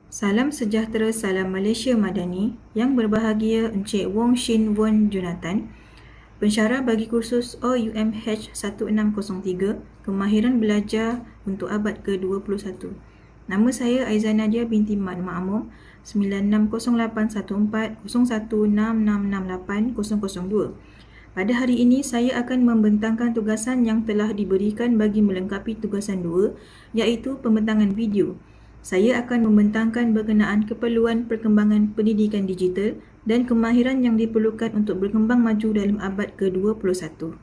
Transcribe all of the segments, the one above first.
Salam sejahtera, salam Malaysia Madani. Yang berbahagia Encik Wong Shin Won Jonathan, pensyarah bagi kursus OUMH 1603, Kemahiran Belajar untuk Abad ke-21. Nama saya Aizan Nadia binti Mat Ma'amum, 9608140166680002. Pada hari ini, saya akan membentangkan tugasan yang telah diberikan bagi melengkapi tugasan 2, iaitu pembentangan video. Saya akan membentangkan berkenaan keperluan perkembangan pendidikan digital dan kemahiran yang diperlukan untuk berkembang maju dalam abad ke-21.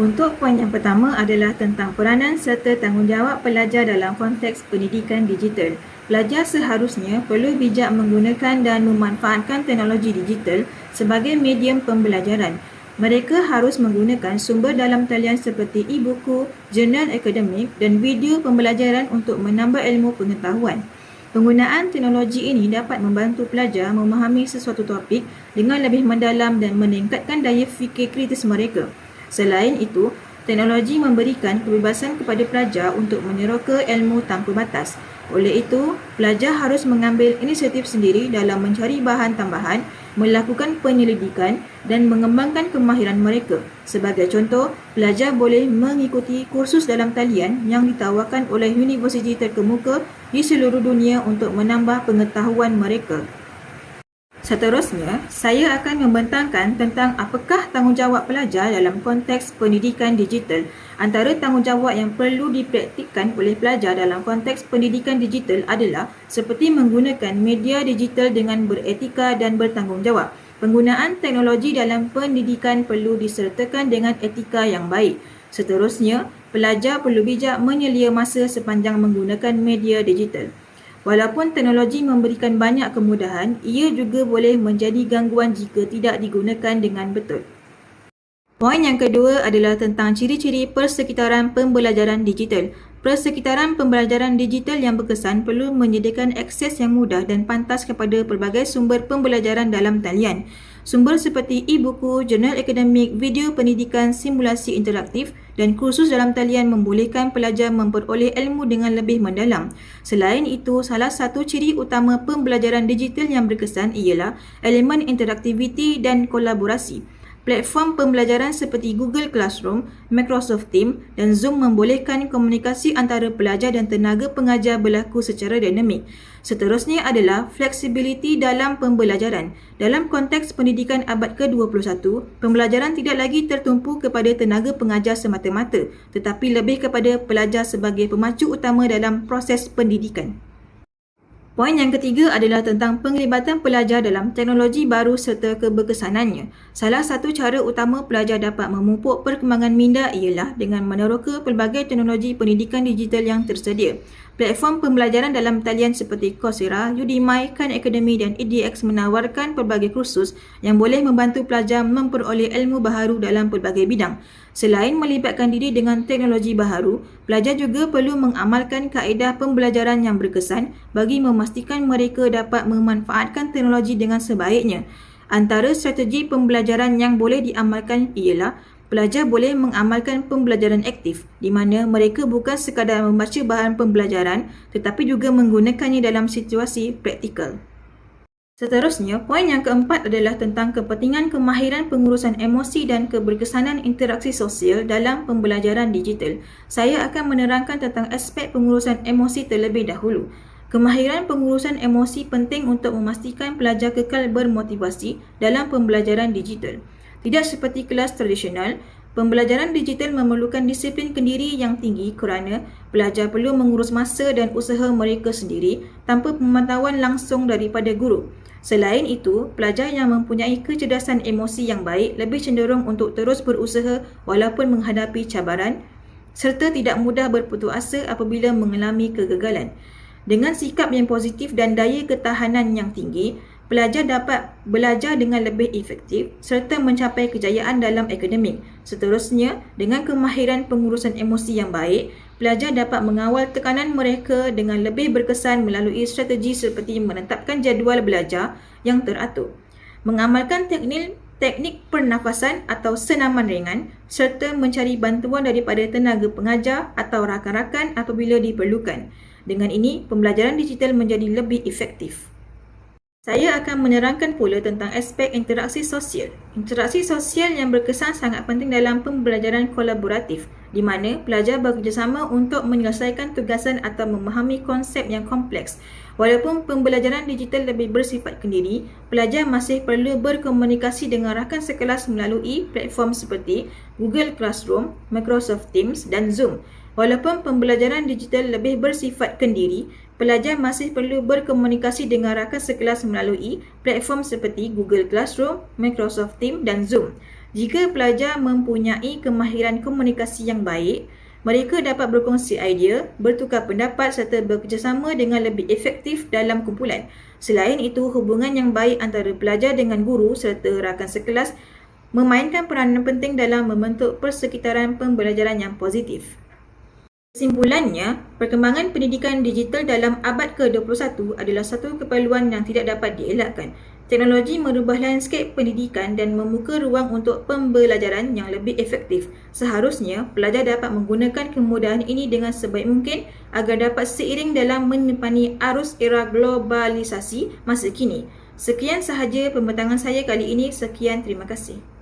Untuk poin yang pertama adalah tentang peranan serta tanggungjawab pelajar dalam konteks pendidikan digital. Pelajar seharusnya perlu bijak menggunakan dan memanfaatkan teknologi digital sebagai medium pembelajaran. Mereka harus menggunakan sumber dalam talian seperti e-buku, jurnal akademik dan video pembelajaran untuk menambah ilmu pengetahuan. Penggunaan teknologi ini dapat membantu pelajar memahami sesuatu topik dengan lebih mendalam dan meningkatkan daya fikir kritis mereka. Selain itu, teknologi memberikan kebebasan kepada pelajar untuk meneroka ilmu tanpa batas. Oleh itu, pelajar harus mengambil inisiatif sendiri dalam mencari bahan tambahan, melakukan penyelidikan dan mengembangkan kemahiran mereka. Sebagai contoh, pelajar boleh mengikuti kursus dalam talian yang ditawarkan oleh universiti terkemuka di seluruh dunia untuk menambah pengetahuan mereka. Seterusnya, saya akan membentangkan tentang apakah tanggungjawab pelajar dalam konteks pendidikan digital. Antara tanggungjawab yang perlu dipraktikkan oleh pelajar dalam konteks pendidikan digital adalah seperti menggunakan media digital dengan beretika dan bertanggungjawab. Penggunaan teknologi dalam pendidikan perlu disertakan dengan etika yang baik. Seterusnya, pelajar perlu bijak menyelia masa sepanjang menggunakan media digital. Walaupun teknologi memberikan banyak kemudahan, ia juga boleh menjadi gangguan jika tidak digunakan dengan betul. Poin yang kedua adalah tentang ciri-ciri persekitaran pembelajaran digital. Persekitaran pembelajaran digital yang berkesan perlu menyediakan akses yang mudah dan pantas kepada pelbagai sumber pembelajaran dalam talian. Sumber seperti e-buku, jurnal akademik, video pendidikan, simulasi interaktif dan kursus dalam talian membolehkan pelajar memperoleh ilmu dengan lebih mendalam. Selain itu, salah satu ciri utama pembelajaran digital yang berkesan ialah elemen interaktiviti dan kolaborasi. Platform pembelajaran seperti Google Classroom, Microsoft Teams dan Zoom membolehkan komunikasi antara pelajar dan tenaga pengajar berlaku secara dinamik. Seterusnya adalah fleksibiliti dalam pembelajaran. Dalam konteks pendidikan abad ke-21, pembelajaran tidak lagi tertumpu kepada tenaga pengajar semata-mata, tetapi lebih kepada pelajar sebagai pemacu utama dalam proses pendidikan. Poin yang ketiga adalah tentang penglibatan pelajar dalam teknologi baru serta keberkesanannya. Salah satu cara utama pelajar dapat memupuk perkembangan minda ialah dengan meneroka pelbagai teknologi pendidikan digital yang tersedia. Platform pembelajaran dalam talian seperti Coursera, Udemy, Khan Academy dan edX menawarkan pelbagai kursus yang boleh membantu pelajar memperoleh ilmu baharu dalam pelbagai bidang. Selain melibatkan diri dengan teknologi baharu, pelajar juga perlu mengamalkan kaedah pembelajaran yang berkesan bagi memastikan mereka dapat memanfaatkan teknologi dengan sebaiknya. Antara strategi pembelajaran yang boleh diamalkan ialah pelajar boleh mengamalkan pembelajaran aktif di mana mereka bukan sekadar membaca bahan pembelajaran tetapi juga menggunakannya dalam situasi praktikal. Seterusnya, poin yang keempat adalah tentang kepentingan kemahiran pengurusan emosi dan keberkesanan interaksi sosial dalam pembelajaran digital. Saya akan menerangkan tentang aspek pengurusan emosi terlebih dahulu. Kemahiran pengurusan emosi penting untuk memastikan pelajar kekal bermotivasi dalam pembelajaran digital. Tidak seperti kelas tradisional, pembelajaran digital memerlukan disiplin kendiri yang tinggi kerana pelajar perlu mengurus masa dan usaha mereka sendiri tanpa pemantauan langsung daripada guru. Selain itu, pelajar yang mempunyai kecerdasan emosi yang baik lebih cenderung untuk terus berusaha walaupun menghadapi cabaran serta tidak mudah berputus asa apabila mengalami kegagalan. Dengan sikap yang positif dan daya ketahanan yang tinggi, pelajar dapat belajar dengan lebih efektif serta mencapai kejayaan dalam akademik. Seterusnya, dengan kemahiran pengurusan emosi yang baik, pelajar dapat mengawal tekanan mereka dengan lebih berkesan melalui strategi seperti menetapkan jadual belajar yang teratur, mengamalkan teknik pernafasan atau senaman ringan serta mencari bantuan daripada tenaga pengajar atau rakan-rakan apabila diperlukan. Dengan ini, pembelajaran digital menjadi lebih efektif. Saya akan menerangkan pula tentang aspek interaksi sosial. Interaksi sosial yang berkesan sangat penting dalam pembelajaran kolaboratif, di mana pelajar bekerjasama untuk menyelesaikan tugasan atau memahami konsep yang kompleks. Walaupun pembelajaran digital lebih bersifat kendiri, pelajar masih perlu berkomunikasi dengan rakan sekelas melalui platform seperti Google Classroom, Microsoft Teams dan Zoom. Walaupun pembelajaran digital lebih bersifat kendiri, pelajar masih perlu berkomunikasi dengan rakan sekelas melalui platform seperti Google Classroom, Microsoft Teams dan Zoom. Jika pelajar mempunyai kemahiran komunikasi yang baik, mereka dapat berkongsi idea, bertukar pendapat serta bekerjasama dengan lebih efektif dalam kumpulan. Selain itu, hubungan yang baik antara pelajar dengan guru serta rakan sekelas memainkan peranan penting dalam membentuk persekitaran pembelajaran yang positif. Kesimpulannya, perkembangan pendidikan digital dalam abad ke-21 adalah satu keperluan yang tidak dapat dielakkan. Teknologi merubah lanskap pendidikan dan membuka ruang untuk pembelajaran yang lebih efektif. Seharusnya, pelajar dapat menggunakan kemudahan ini dengan sebaik mungkin agar dapat seiring dalam menepani arus era globalisasi masa kini. Sekian sahaja pembentangan saya kali ini. Sekian, terima kasih.